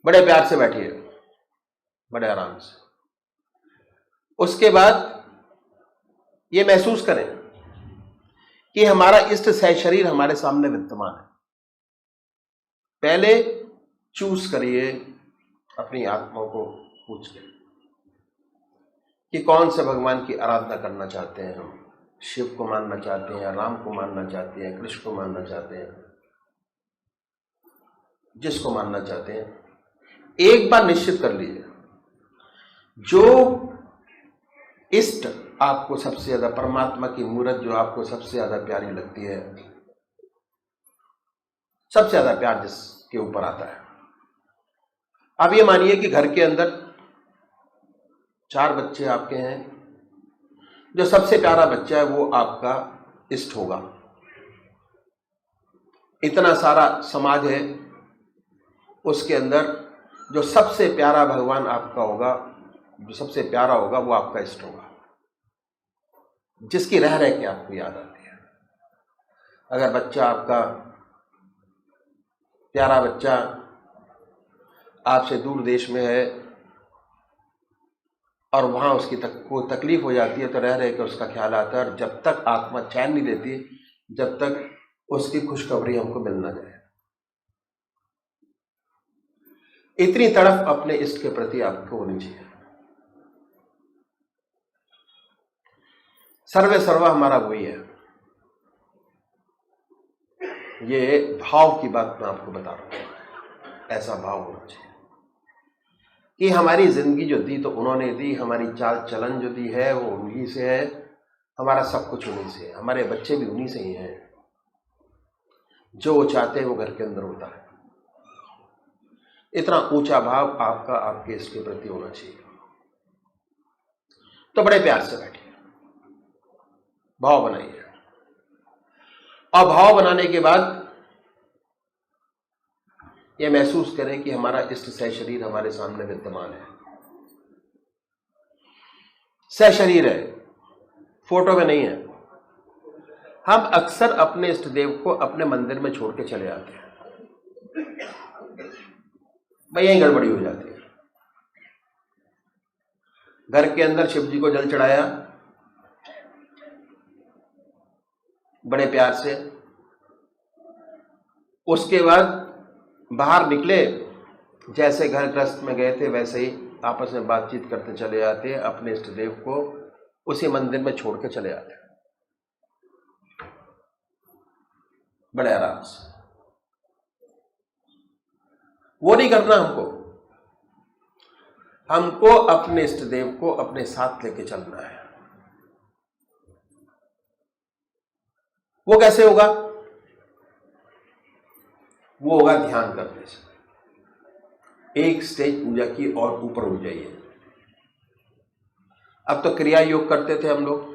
बड़े प्यार से बैठिए, बड़े आराम से। उसके बाद ये महसूस करें कि हमारा इष्ट सहशरीर हमारे सामने विद्यमान है। पहले चूज करिए अपनी आत्मा को पूछ के कि कौन से भगवान की आराधना करना चाहते हैं हम। शिव को मानना चाहते हैं, राम को मानना चाहते हैं, कृष्ण को मानना चाहते हैं, जिसको मानना चाहते हैं। एक बार निश्चित कर लीजिए जो इष्ट आपको सबसे ज्यादा, परमात्मा की मूर्त जो आपको सबसे ज्यादा प्यारी लगती है, सबसे ज्यादा प्यार जिसके ऊपर आता है। अब ये मानिए कि घर के अंदर 4 बच्चे आपके हैं, जो सबसे प्यारा बच्चा है वो आपका इष्ट होगा। इतना सारा समाज है, उसके अंदर जो सबसे प्यारा भगवान आपका होगा, जो सबसे प्यारा होगा वो आपका इष्ट होगा, जिसकी रह रह के आपको याद आती है। अगर बच्चा आपका प्यारा बच्चा आपसे दूर देश में है और वहां उसकी कोई तकलीफ हो जाती है तो रह रह के उसका ख्याल आता है, और जब तक आत्मा चैन नहीं देती जब तक उसकी खुशखबरी हमको मिल ना जाए। इतनी तड़फ अपने इष्ट के प्रति आपको होनी चाहिए। सर्वे सर्वा हमारा वही है। ये भाव की बात मैं आपको बता रहा हूं, ऐसा भाव होना चाहिए कि हमारी जिंदगी जो दी तो उन्होंने दी, हमारी चाल चलन जो दी है वो उन्हीं से है, हमारा सब कुछ उन्हीं से है, हमारे बच्चे भी उन्हीं से ही हैं। जो वो चाहते हैं वो घर के अंदर होता है। इतना ऊंचा भाव आपका आपके इसके प्रति होना चाहिए। तो बड़े प्यार से बैठिए, भाव बनाइए, और भाव बनाने के बाद यह महसूस करें कि हमारा इष्ट सहशरीर हमारे सामने विद्यमान है। सहशरीर है, फोटो में नहीं है। हम अक्सर अपने इष्ट देव को अपने मंदिर में छोड़ के चले आते हैं, भाई यही गड़बड़ी हो जाती है। घर के अंदर शिव जी को जल चढ़ाया बड़े प्यार से, उसके बाद बाहर निकले, जैसे घर गृहस्थ में गए थे वैसे ही आपस में बातचीत करते चले जाते हैं, अपने इष्ट देव को उसी मंदिर में छोड़ के चले आते हैं बड़े आराम से। वो नहीं करना हमको अपने इष्ट देव को अपने साथ लेके चलना है। वो कैसे होगा? वो होगा ध्यान करने से। एक स्टेज पूजा की और ऊपर हो जाइए। अब तो क्रिया योग करते थे हम लोग,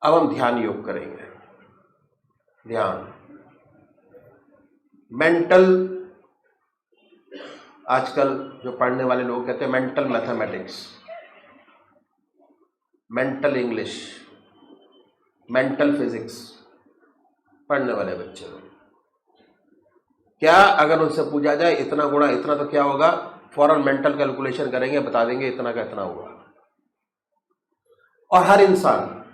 अब हम ध्यान योग करेंगे। ध्यान, मेंटल, आजकल जो पढ़ने वाले लोग कहते हैं mental mathematics, mental English, mental physics पढ़ने वाले बच्चे लोग, क्या अगर उनसे पूछा जाए इतना गुणा इतना तो क्या होगा, फौरन मेंटल कैलकुलेशन करेंगे, बता देंगे इतना का इतना होगा। और हर इंसान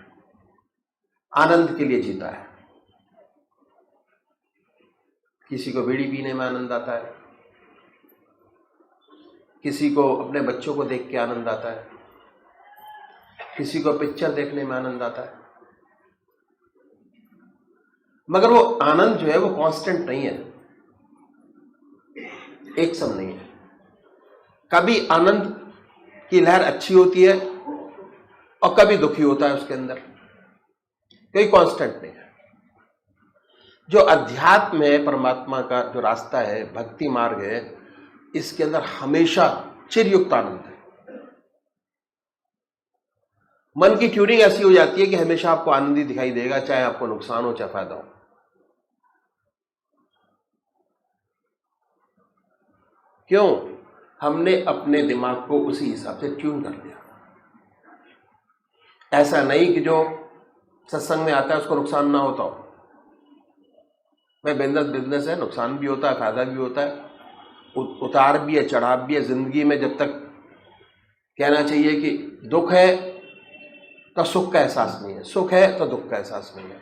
आनंद के लिए जीता है। किसी को बीड़ी पीने में आनंद आता है, किसी को अपने बच्चों को देख के आनंद आता है, किसी को पिक्चर देखने में आनंद आता है, मगर वो आनंद जो है वो कांस्टेंट नहीं है, एक सम नहीं है। कभी आनंद की लहर अच्छी होती है और कभी दुखी होता है उसके अंदर, कोई कांस्टेंट नहीं है। जो अध्यात्म है, परमात्मा का जो रास्ता है, भक्ति मार्ग है, इसके अंदर हमेशा चिरयुक्त आनंद है। मन की ट्यूनिंग ऐसी हो जाती है कि हमेशा आपको आनंद ही दिखाई देगा, चाहे आपको नुकसान हो चाहे फायदा हो। क्यों? हमने अपने दिमाग को उसी हिसाब से ट्यून कर लिया। ऐसा नहीं कि जो सत्संग में आता है उसको नुकसान ना होता हो। भाई बिजनेस है, नुकसान भी होता है, फायदा भी होता है, उतार भी है, चढ़ाव भी है जिंदगी में। जब तक कहना चाहिए कि दुख है तो सुख का एहसास नहीं है, सुख है तो दुख का एहसास नहीं है,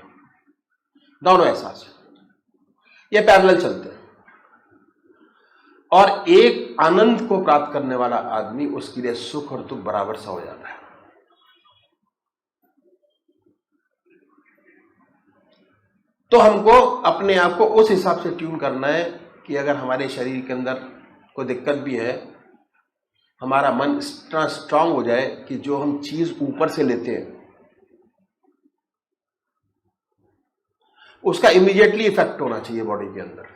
दोनों एहसास है, ये पैरेलल चलते हैं। और एक आनंद को प्राप्त करने वाला आदमी, उसके लिए सुख और दुख बराबर सा हो जाता है। तो हमको अपने आप को उस हिसाब से ट्यून करना है कि अगर हमारे शरीर के अंदर कोई दिक्कत भी है, हमारा मन इतना स्ट्रांग हो जाए कि जो हम चीज ऊपर से लेते हैं उसका इमीडिएटली इफेक्ट होना चाहिए बॉडी के अंदर।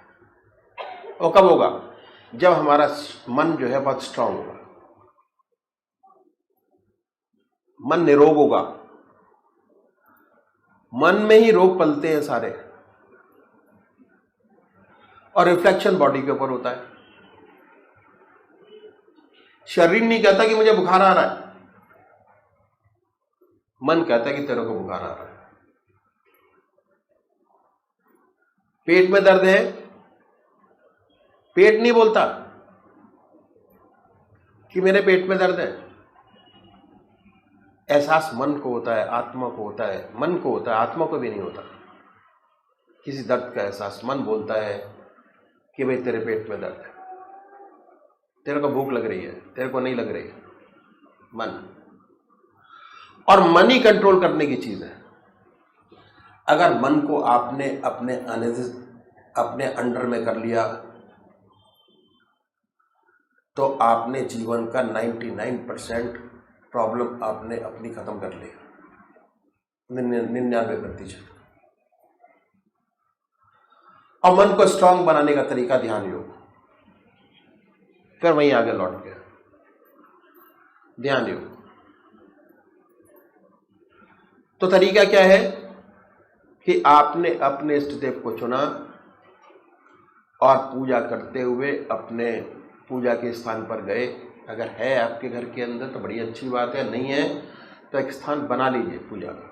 वो कब होगा? जब हमारा मन जो है बहुत स्ट्रांग होगा, मन निरोग होगा। मन में ही रोग पलते हैं सारे, और रिफ्लेक्शन बॉडी के ऊपर होता है। शरीर नहीं कहता कि मुझे बुखार आ रहा है, मन कहता है कि तेरे को बुखार आ रहा है। पेट में दर्द है, पेट नहीं बोलता कि मेरे पेट में दर्द है। एहसास मन को होता है, आत्मा को होता है, मन को होता है, आत्मा को भी नहीं होता। किसी दर्द का एहसास मन बोलता है कि भाई तेरे पेट में दर्द है, तेरे को भूख लग रही है, तेरे को नहीं लग रही है, मन। और मन ही कंट्रोल करने की चीज है। अगर मन को आपने अपने अंडर में कर लिया तो आपने जीवन का 99% प्रॉब्लम आपने अपनी खत्म कर ली, 99%। और मन को स्ट्रांग बनाने का तरीका ध्यान योग। फिर वहीं आगे लौट गया ध्यान योग। तो तरीका क्या है कि आपने अपने इष्ट देव को चुना और पूजा करते हुए अपने पूजा के स्थान पर गए। अगर है आपके घर के अंदर तो बड़ी अच्छी बात है, नहीं है तो एक स्थान बना लीजिए पूजा का।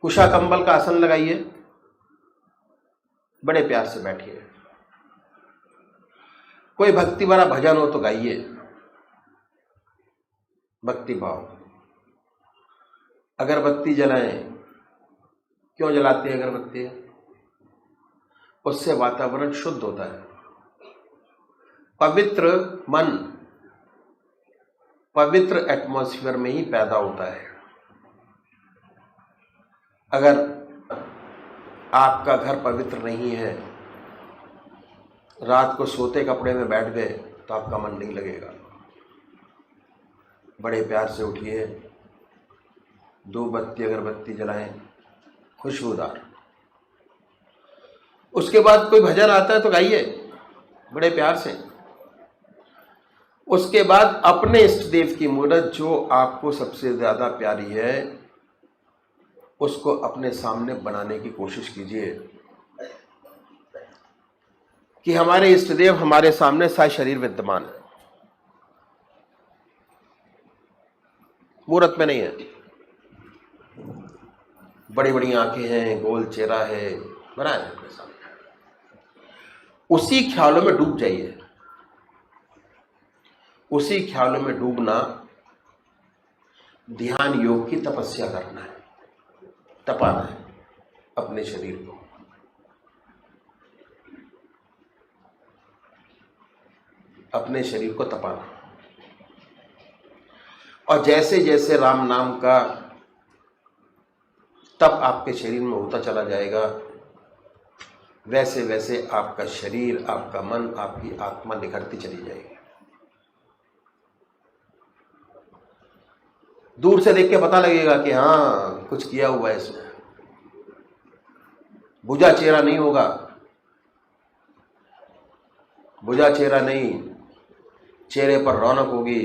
कुशा कंबल का आसन लगाइए, बड़े प्यार से बैठिए। कोई भक्ति वाला भजन हो तो गाइए, भक्ति भाव। अगरबत्ती जलाएं। क्यों जलाते हैं अगरबत्ती? उससे वातावरण शुद्ध होता है, पवित्र मन पवित्र एटमॉस्फेयर में ही पैदा होता है। अगर आपका घर पवित्र नहीं है, रात को सोते कपड़े में बैठ गए तो आपका मन नहीं लगेगा। बड़े प्यार से उठिए, 2 बत्ती अगरबत्ती जलाएं, खुशबूदार। उसके बाद कोई भजन आता है तो गाइए बड़े प्यार से। उसके बाद अपने इष्ट देव की मूर्त जो आपको सबसे ज्यादा प्यारी है उसको अपने सामने बनाने की कोशिश कीजिए कि हमारे इष्ट देव हमारे सामने सशरीर विद्यमान है, मूर्त में नहीं है। बड़ी बड़ी आंखें हैं, गोल चेहरा है, बना है अपने सामने। उसी ख्यालों में डूब जाइए। उसी ख्यालों में डूबना ध्यान योग की तपस्या करना है, तपाना है अपने शरीर को। अपने शरीर को तपाना। और जैसे जैसे राम नाम का तप आपके शरीर में होता चला जाएगा, वैसे वैसे आपका शरीर, आपका मन, आपकी आत्मा निखरती चली जाएगी। दूर से देख के पता लगेगा कि हाँ कुछ किया हुआ है इसने। बुझा चेहरा नहीं होगा, बुझा चेहरा नहीं, चेहरे पर रौनक होगी।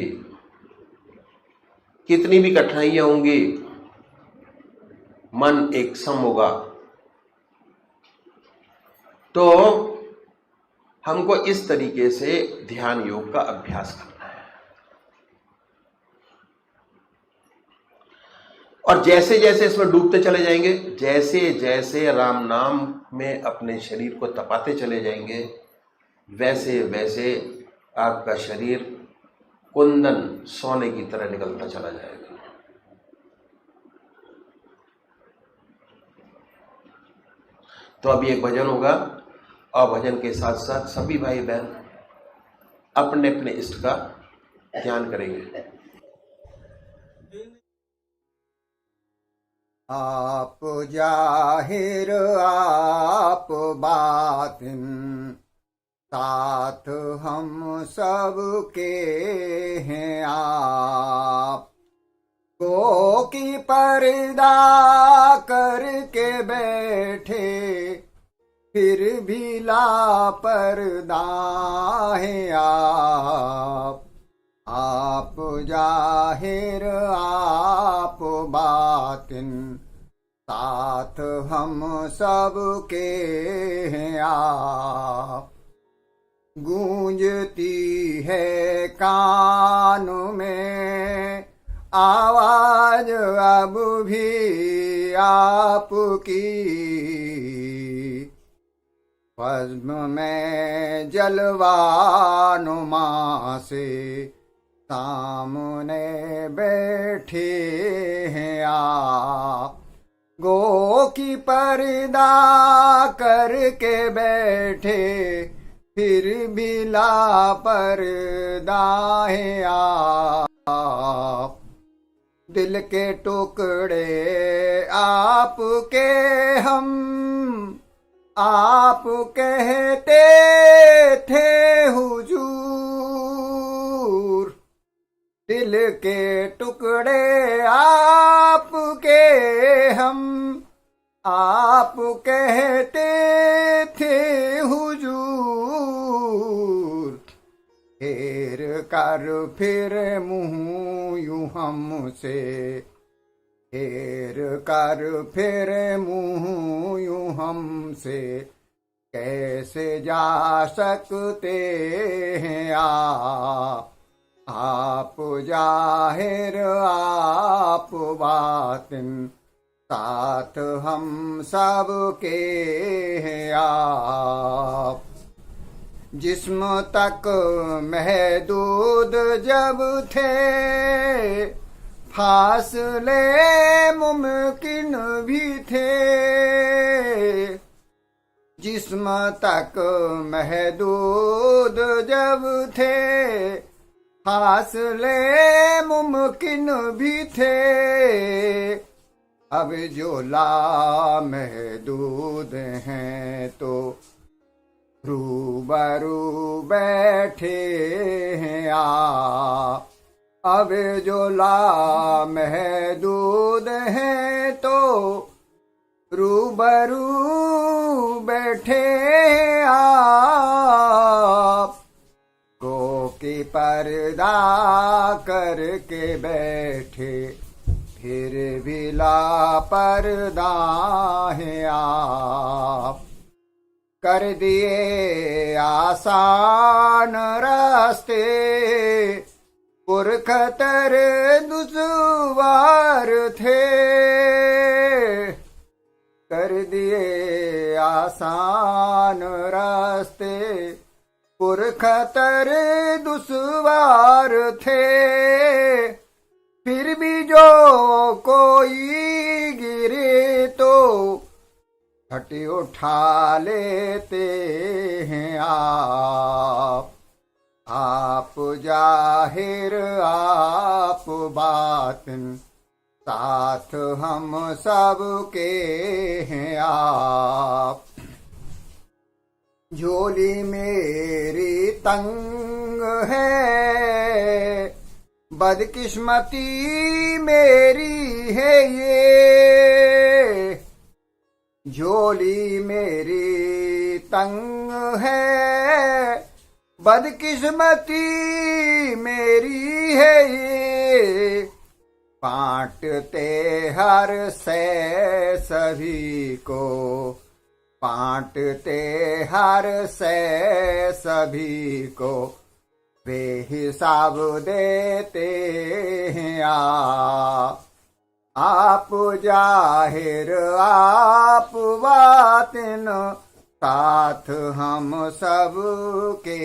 कितनी भी कठिनाइयां होंगी, मन एक सम होगा। तो हमको इस तरीके से ध्यान योग का अभ्यास करना है। और जैसे जैसे इसमें डूबते चले जाएंगे, जैसे जैसे राम नाम में अपने शरीर को तपाते चले जाएंगे, वैसे वैसे आपका शरीर कुंदन सोने की तरह निकलता चला जाएगा। तो अभी एक भजन होगा और भजन के साथ साथ सभी भाई बहन अपने अपने इष्ट का ध्यान करेंगे। आप जाहिर आप बातिन, साथ हम सबके हैं आप। को की पर्दा करके बैठे, फिर भी लापरदा हैं आप जाहिर आप बातिन, साथ हम सबके हैं आप। गूंजती है कान में आवाज अब भी आपकी, पद्म में जलवानुमा से सामने बैठे हैं आप। गो की पर्दा करके बैठे, फिर भी लापरदा हैं आप। दिल के टुकड़े आपके हम आप कहते थे हुजूर। दिल के टुकड़े आपके हम आप कहते थे हुजूर। फेर कर फिर मुँह यूं हमसे, फेर कर फिर मुँह यूं हमसे, कैसे जा सकते हैं आप जाहिर आप बातिन, साथ हम सबके हैं आप। जिस्म तक महदूद जब थे, फासले मुमकिन भी थे। जिस्म तक महदूद जब थे, फासले मुमकिन भी थे। अब जो लामहदूद हैं तो रूबरू बैठे हैं आप। अब जो लामहदूद हैं तो रूबरू बैठे आप। को की पर्दा करके बैठे, फिर भी लापरदा हैं आप। कर दिए आसान रास्ते, पुरखतर दुश्वार थे। कर दिए आसान रास्ते, पुरखतर दुश्वार थे। फिर भी जो कोई गिरे तो हटी उठा लेते हैं आप जाहिर आप बातिन, साथ हम सबके हैं आप। झोली मेरी तंग है, बदकिस्मती मेरी है ये। झोली मेरी तंग है, बदकिस्मती मेरी है ये। बांटते हर से सभी को, बांटते हर से सभी को, बेहिसाब देते हैं आप जाहिर आप बातिन, साथ हम सब के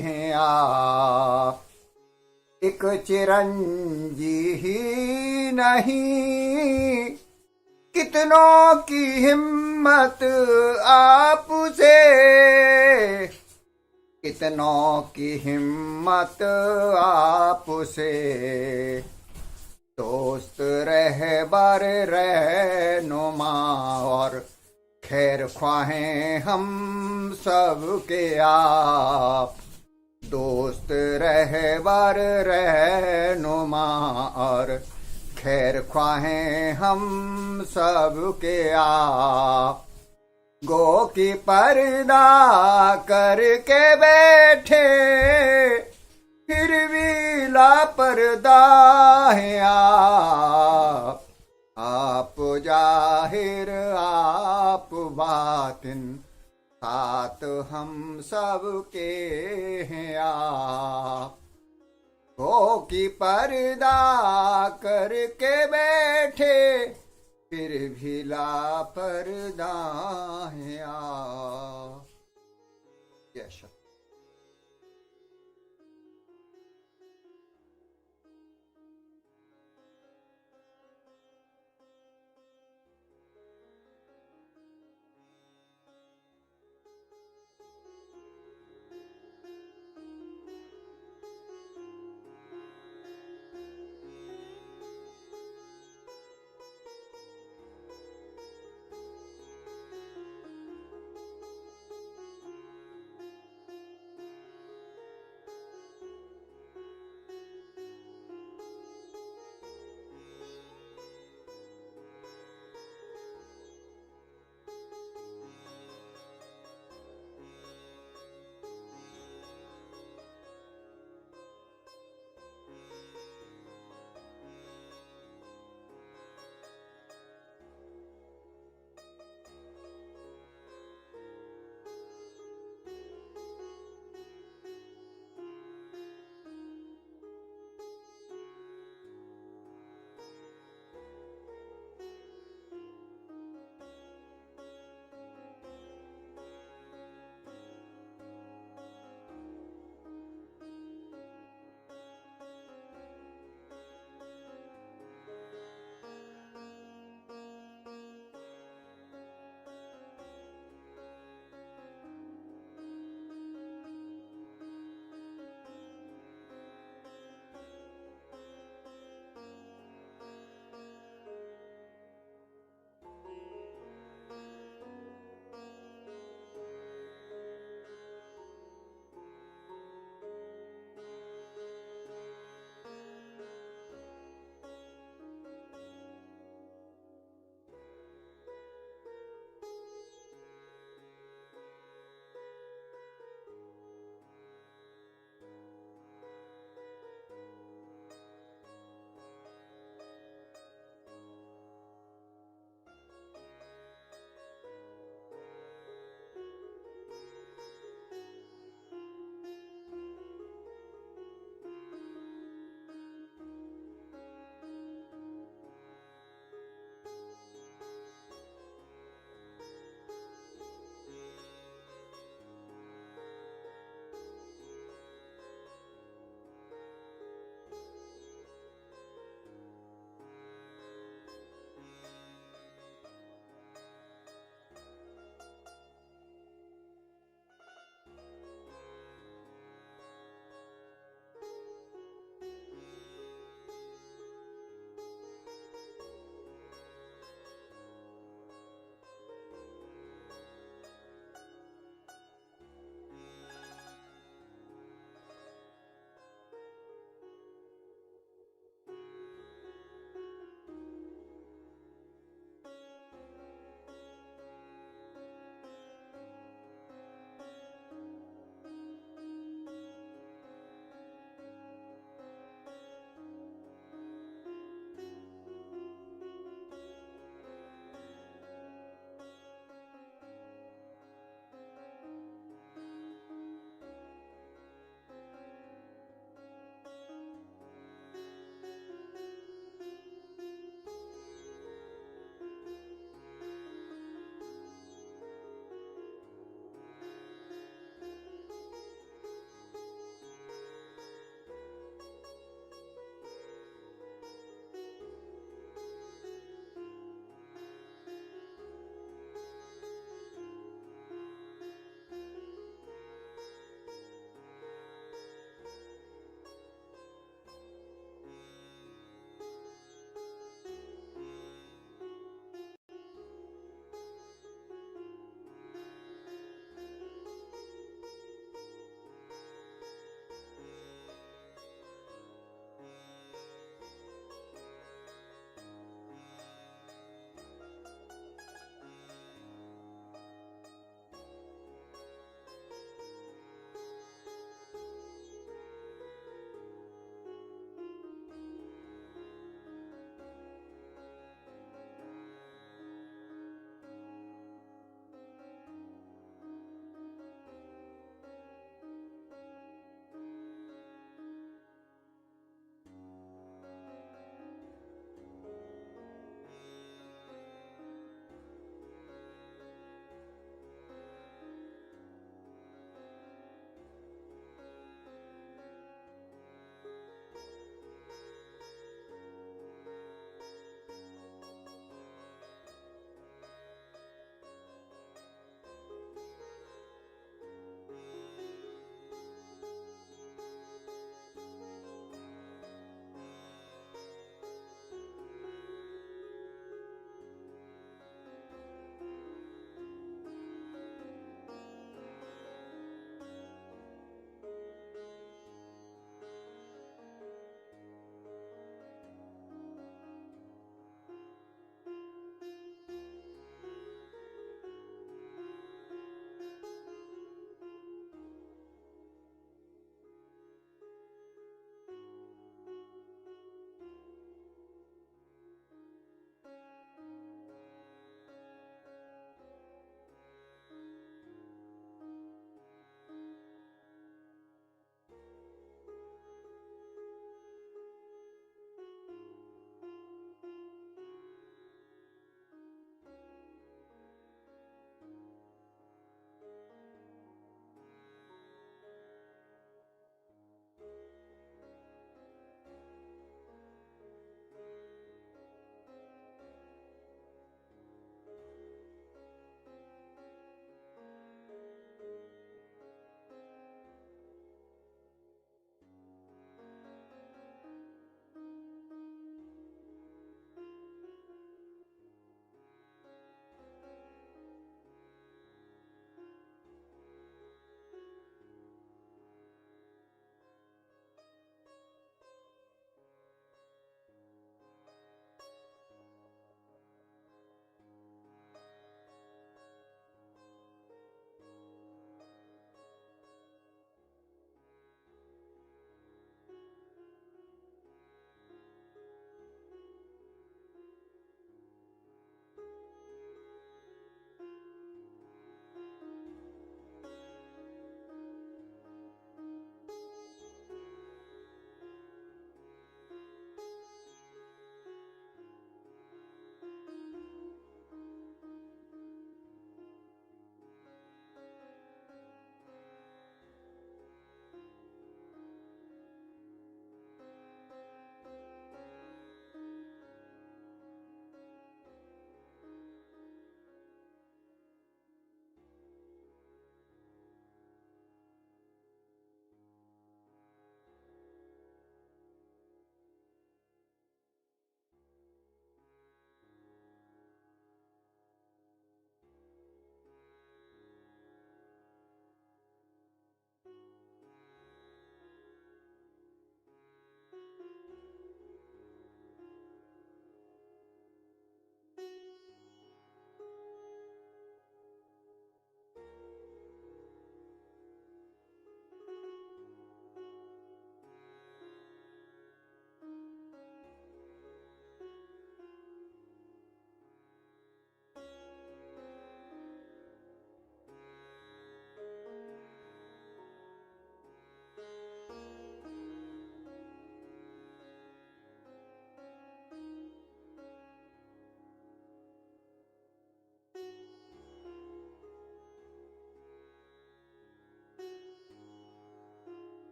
हैं आप। एक चिरंजी ही नहीं, कितनों की हिम्मत आपसे, कितनों की हिम्मत आपसे। दोस्त रहबर रहनुमा और खैर ख्वाहें हम सब के आप। दोस्त रहबर रहनुमा और खैर ख्वाहें हम सब के आप। गो की पर्दा करके बैठे, फिर भी लापरदा है आप जाहिर आप बातिन, साथ हम सब के हैं आप। गो की पर्दा करके बैठे, फिर भी लापरदा है आप। यश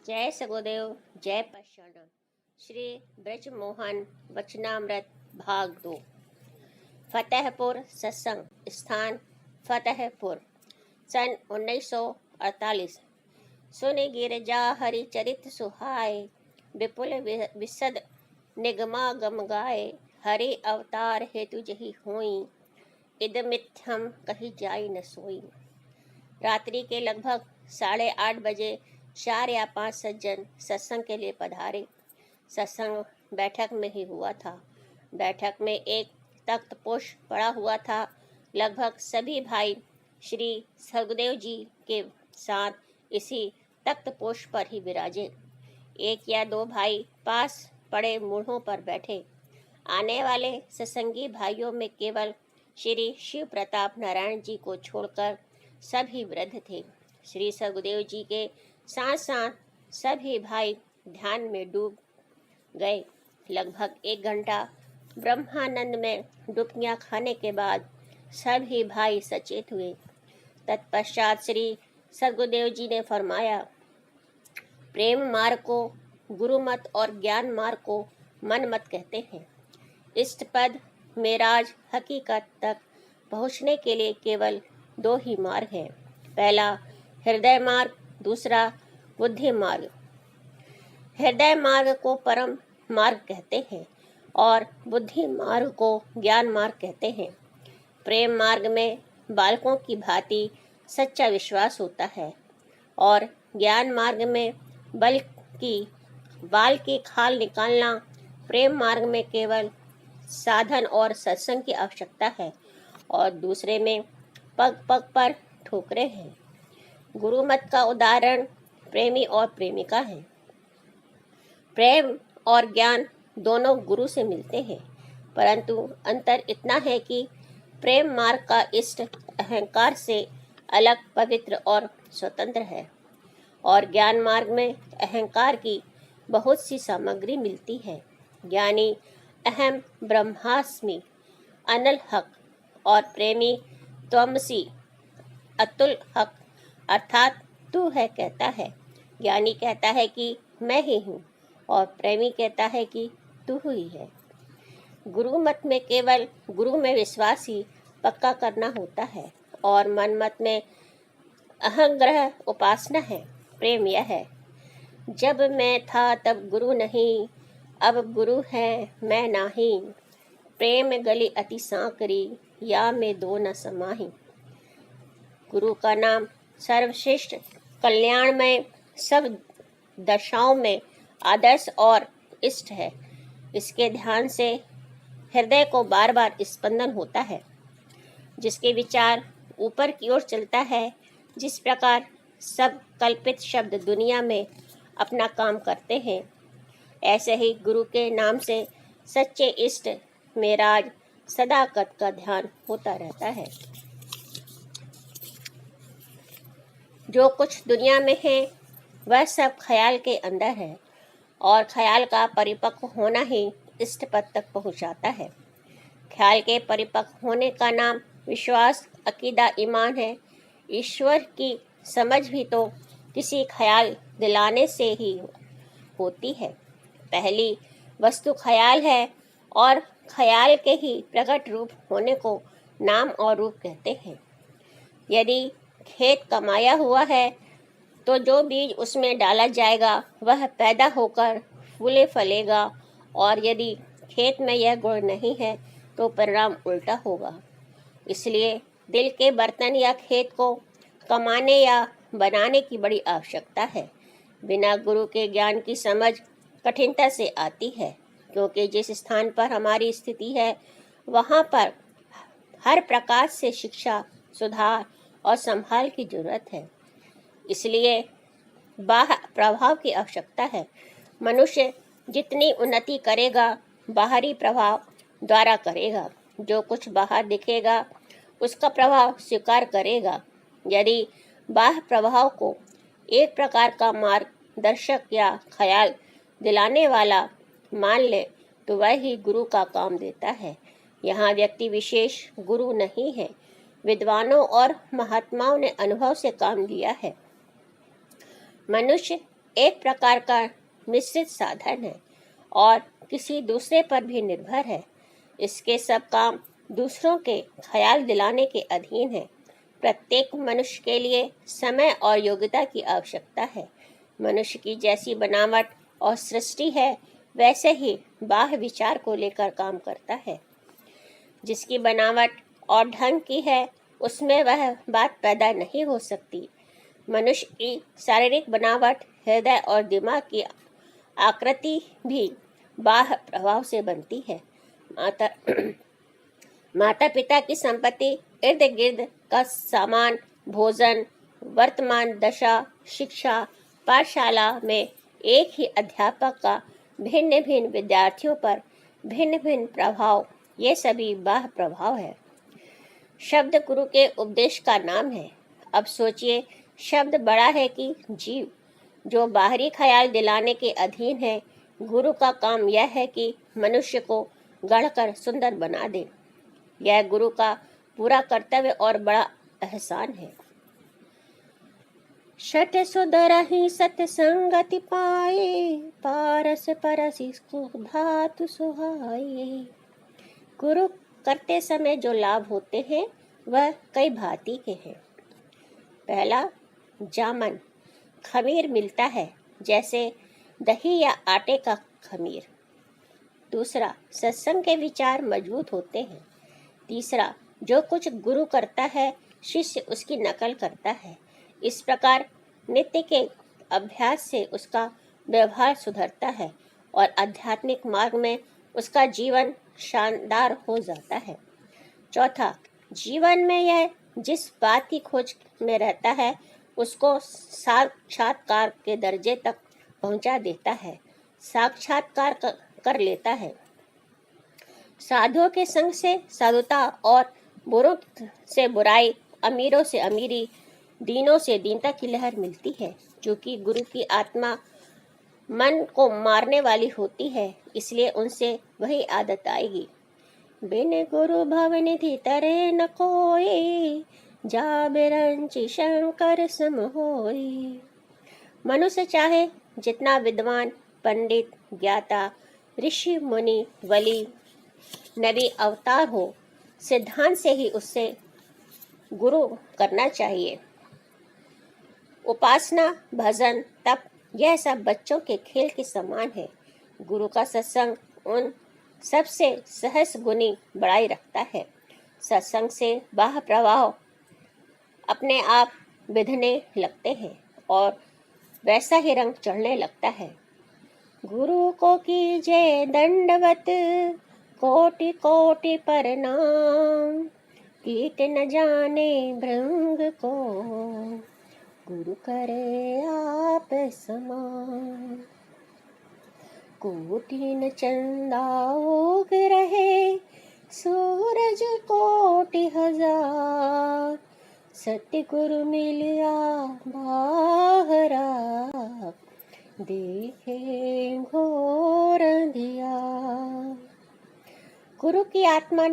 जय सगुदेव, जय पश्चानन। श्री ब्रजमोहन वचनामृत भाग 2। फतेहपुर सत्संग स्थान फतेहपुर, सन 1948। सुनि गिरजा हरि चरित सुहाए, विपुल विशद निगमागम गाए। हरि अवतार हेतु जही होई, इदमिथ्यम कही जाई न सोई। रात्रि के लगभग 8:30 बजे 4 या 5 सज्जन सत्संग के लिए पधारे। सत्संग बैठक में ही हुआ था। बैठक में एक तख्त पोष पड़ा हुआ था। लगभग सभी भाई श्री सगुदेव जी के साथ इसी तख्त पोष पर ही विराजे। 1 या 2 भाई पास पड़े मूढ़ों पर बैठे। आने वाले सत्संगी भाइयों में केवल श्री शिव प्रताप नारायण जी को छोड़कर सभी वृद्ध थे। श्री सगुदेव जी के साथ साथ सभी भाई ध्यान में डूब गए। लगभग 1 घंटा ब्रह्मानंद में डुबकियां खाने के बाद सभी भाई सचेत हुए। तत्पश्चात श्री सगुदेव जी ने फरमाया, प्रेम मार्ग को गुरु मत और ज्ञान मार्ग को मन मत कहते हैं। इष्ट पद मेराज हकीकत तक पहुँचने के लिए केवल 2 ही मार्ग हैं। पहला हृदय मार्ग, दूसरा बुद्धि मार्ग। हृदय मार्ग को परम मार्ग कहते हैं और बुद्धि मार्ग को ज्ञान मार्ग कहते हैं। प्रेम मार्ग में बालकों की भांति सच्चा विश्वास होता है और ज्ञान मार्ग में बाल की खाल निकालना। प्रेम मार्ग में केवल साधन और सत्संग की आवश्यकता है और दूसरे में पग पग पर ठोकरें हैं। गुरु मत का उदाहरण प्रेमी और प्रेमिका है। प्रेम और ज्ञान दोनों गुरु से मिलते हैं, परंतु अंतर इतना है कि प्रेम मार्ग का इष्ट अहंकार से अलग, पवित्र और स्वतंत्र है और ज्ञान मार्ग में अहंकार की बहुत सी सामग्री मिलती है। ज्ञानी अहम ब्रह्मास्मि अनल हक और प्रेमी त्वमसि अतुल हक अर्थात तू है कहता है। ज्ञानी कहता है कि मैं ही हूँ और प्रेमी कहता है कि तू ही है। गुरु मत में केवल गुरु में विश्वास ही पक्का करना होता है और मन मत में अहंग्रह उपासना है। प्रेम यह है, जब मैं था तब गुरु नहीं, अब गुरु है मैं नाही। प्रेम गली अति सांकरी, या में 2 न समाही। गुरु का नाम सर्वश्रेष्ठ, कल्याण में सब दशाओं में आदर्श और इष्ट है। इसके ध्यान से हृदय को बार बार स्पंदन होता है। जिसके विचार ऊपर की ओर चलता है, जिस प्रकार सब कल्पित शब्द दुनिया में अपना काम करते हैं, ऐसे ही गुरु के नाम से सच्चे इष्ट मेराज सदाकत का ध्यान होता रहता है। जो कुछ दुनिया में है वह सब ख्याल के अंदर है और ख्याल का परिपक्व होना ही इष्ट पद तक पहुंचाता है। ख्याल के परिपक्व होने का नाम विश्वास, अकीदा, ईमान है। ईश्वर की समझ भी तो किसी ख्याल दिलाने से ही होती है। पहली वस्तु ख्याल है और ख्याल के ही प्रकट रूप होने को नाम और रूप कहते हैं। यदि खेत कमाया हुआ है तो जो बीज उसमें डाला जाएगा वह पैदा होकर फूले फलेगा, और यदि खेत में यह गुण नहीं है तो परिणाम उल्टा होगा। इसलिए दिल के बर्तन या खेत को कमाने या बनाने की बड़ी आवश्यकता है। बिना गुरु के ज्ञान की समझ कठिनता से आती है, क्योंकि जिस स्थान पर हमारी स्थिति है वहाँ पर हर प्रकार से शिक्षा, सुधार और संभाल की जरूरत है। इसलिए बाह्य प्रभाव की आवश्यकता है। मनुष्य जितनी उन्नति करेगा बाहरी प्रभाव द्वारा करेगा। जो कुछ बाहर दिखेगा उसका प्रभाव स्वीकार करेगा। यदि बाह्य प्रभाव को एक प्रकार का मार्गदर्शक या ख्याल दिलाने वाला मान ले तो वह ही गुरु का काम देता है। यहाँ व्यक्ति विशेष गुरु नहीं है। विद्वानों और महात्माओं ने अनुभव से काम लिया है। मनुष्य एक प्रकार का मिश्रित साधन है और किसी दूसरे पर भी निर्भर है। इसके सब काम दूसरों के ख्याल दिलाने के अधीन है। प्रत्येक मनुष्य के लिए समय और योग्यता की आवश्यकता है। मनुष्य की जैसी बनावट और सृष्टि है, वैसे ही बाह्य विचार को लेकर काम करता है। जिसकी बनावट और ढंग की है, उसमें वह बात पैदा नहीं हो सकती। मनुष्य की शारीरिक बनावट, हृदय और दिमाग की आकृति भी बाह्य प्रभाव से बनती है। माता पिता की संपत्ति, इर्द गिर्द का सामान, भोजन, वर्तमान दशा, शिक्षा, पाठशाला में एक ही अध्यापक का भिन्न भिन्न विद्यार्थियों पर भिन्न भिन्न प्रभाव, ये सभी बाह्य प्रभाव है। शब्द गुरु के उपदेश का नाम है। अब सोचिए, शब्द बड़ा है कि जीव, जो बाहरी ख्याल दिलाने के अधीन है। गुरु का काम यह है कि मनुष्य को गढ़कर सुंदर बना दे। यह गुरु का पूरा कर्तव्य और बड़ा एहसान है। शत सुधरहि सत्संगति पाए, पारस परसि धातु सुहाए। गुरु करते समय जो लाभ होते हैं, वह कई भांति के हैं। पहला, जामन, खमीर मिलता है, जैसे दही या आटे का खमीर। दूसरा, सत्संग के विचार मजबूत होते हैं। तीसरा, जो कुछ गुरु करता है, शिष्य उसकी नकल करता है। इस प्रकार नित्य के अभ्यास से उसका व्यवहार सुधरता है और आध्यात्मिक मार्ग में उसका जीवन शानदार हो जाता है। चौथा, जीवन में यह जिस बात की खोज में रहता है, उसको साक्षात्कार के दर्जे तक पहुंचा देता है, साक्षात्कार कर लेता है। साधुओं के संग से साधुता और बुरों से बुराई, अमीरों से अमीरी, दीनों से दीनता की लहर मिलती है। क्योंकि गुरु की आत्मा मन को मारने वाली होती है, इसलिए उनसे वही आदत आएगी। बिन गुरु भवनिधि तरे न कोई, जा बिरंचि शंकर सम होई। मनुष्य चाहे जितना विद्वान, पंडित, ज्ञाता, ऋषि, मुनि, वली, नबी, अवतार हो, सिद्धांत से ही उससे गुरु करना चाहिए। उपासना, भजन, तप, यह सब बच्चों के खेल के समान है। गुरु का सत्संग उन सबसे सहस गुनी बड़ाई रखता है। सत्संग से बाह्य प्रवाह अपने आप बिधने लगते हैं और वैसा ही रंग चढ़ने लगता है। गुरु को कीजे दंडवत, कोटि कोटि प्रणाम, कीट न जाने भृंग को, गुरु करे आप समान। कोटि न चंदा उग रहे, सूरज कोटि हजार, सतगुरु मिलिया बाहरा, देखे घोर अंधिया। गुरु की आत्मा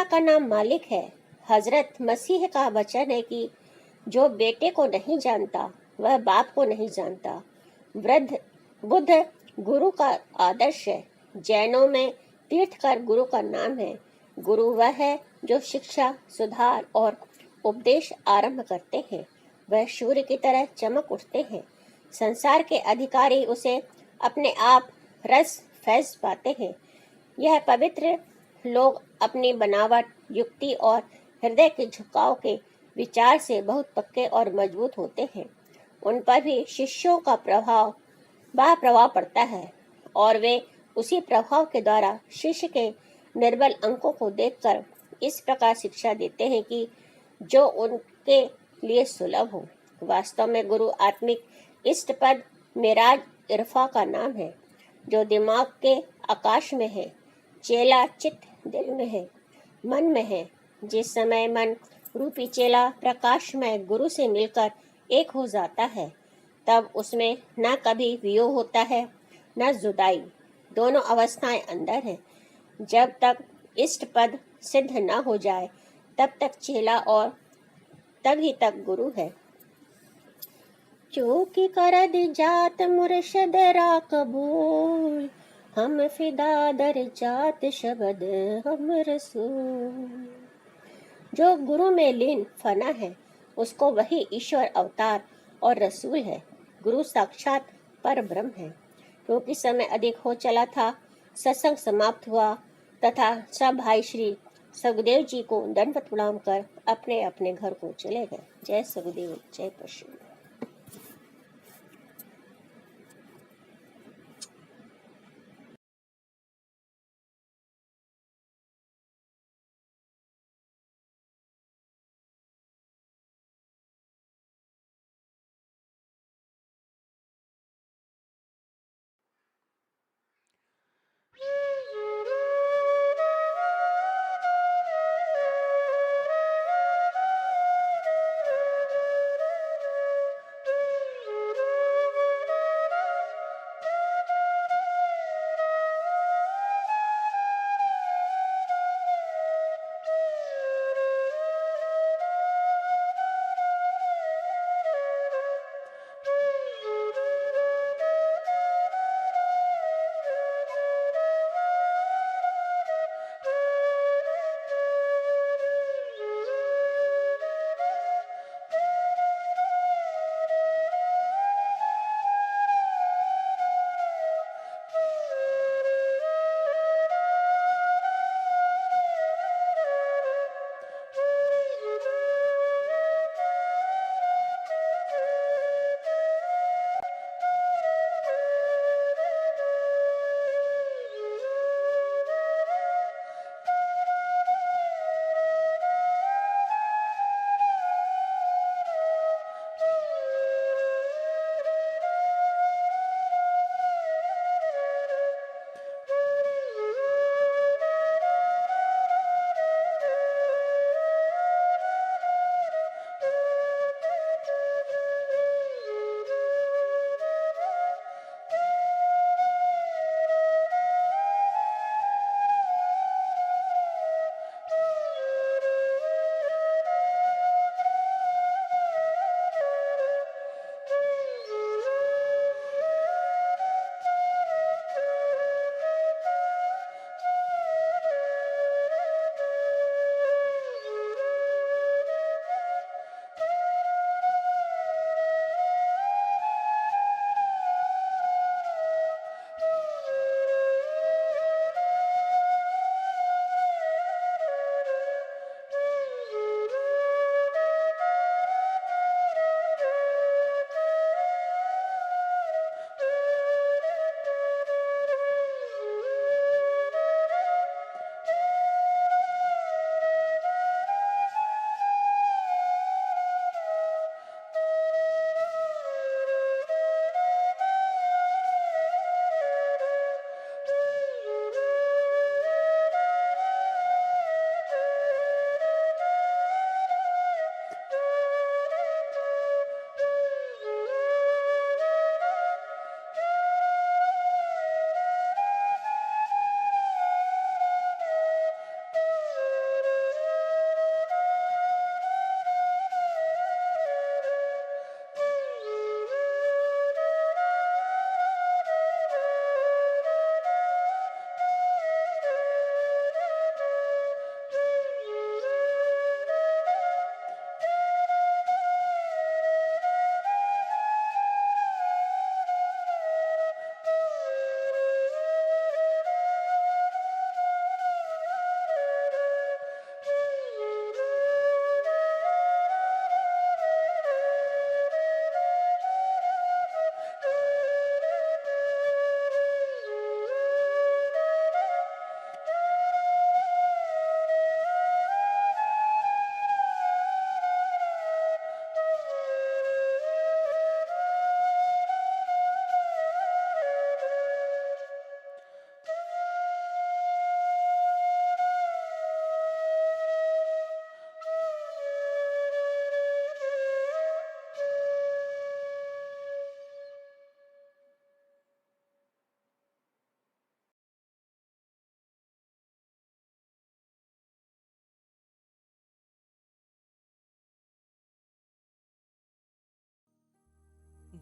का नाम मालिक है। हजरत मसीह का वचन है कि जो बेटे को नहीं जानता, वह बाप को नहीं जानता। बुद्ध गुरु का आदर्श है। जैनों में तीर्थकर गुरु का नाम है। गुरु वह है जो शिक्षा, सुधार और उपदेश आरंभ करते हैं। वह सूर्य की तरह चमक उठते हैं। संसार के अधिकारी उसे अपने आप रस फैज पाते हैं। यह पवित्र लोग अपनी बनावट, युक्ति और हृदय के झुकाव के विचार से बहुत पक्के और मजबूत होते हैं। उन पर भी शिष्यों का प्रभाव पड़ता है और वे उसी प्रभाव के द्वारा शिष्य के निर्बल अंकों को देखकर इस प्रकार शिक्षा देते हैं कि जो उनके लिए सुलभ हो। वास्तव में गुरु आत्मिक इष्ट पद मेराज इरफा का नाम है, जो दिमाग के आकाश में है। चेला चित्त दिल में है, मन में है। जिस समय मन रूपी चेला प्रकाश में गुरु से मिलकर एक हो जाता है, तब उसमें न कभी वियोग होता है, न जुदाई। दोनों अवस्थाएं अंदर हैं। जब तक इष्ट पद सिद्ध न हो जाए, तब तक चेला और तभी तक गुरु है। चूकी कर दी जात मुर्शद रा कबूल, हम फिदा दर जात शबद हम रसूल। जो गुरु में लीन फना है, उसको वही ईश्वर अवतार और रसूल है। गुरु साक्षात पर ब्रह्म है। क्योंकि समय अधिक हो चला था, सत्संग समाप्त हुआ तथा सब भाई श्री सुखदेव जी को दंडवत प्रणाम कर अपने अपने घर को चले गए। जय सुखदेव, जय परशुराम।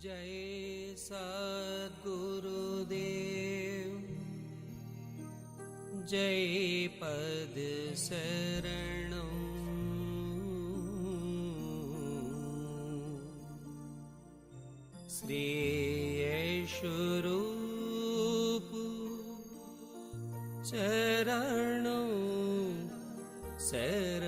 जय सद्गुरुदेव जय पद शरणं श्री यशोरूप चरणं शरणं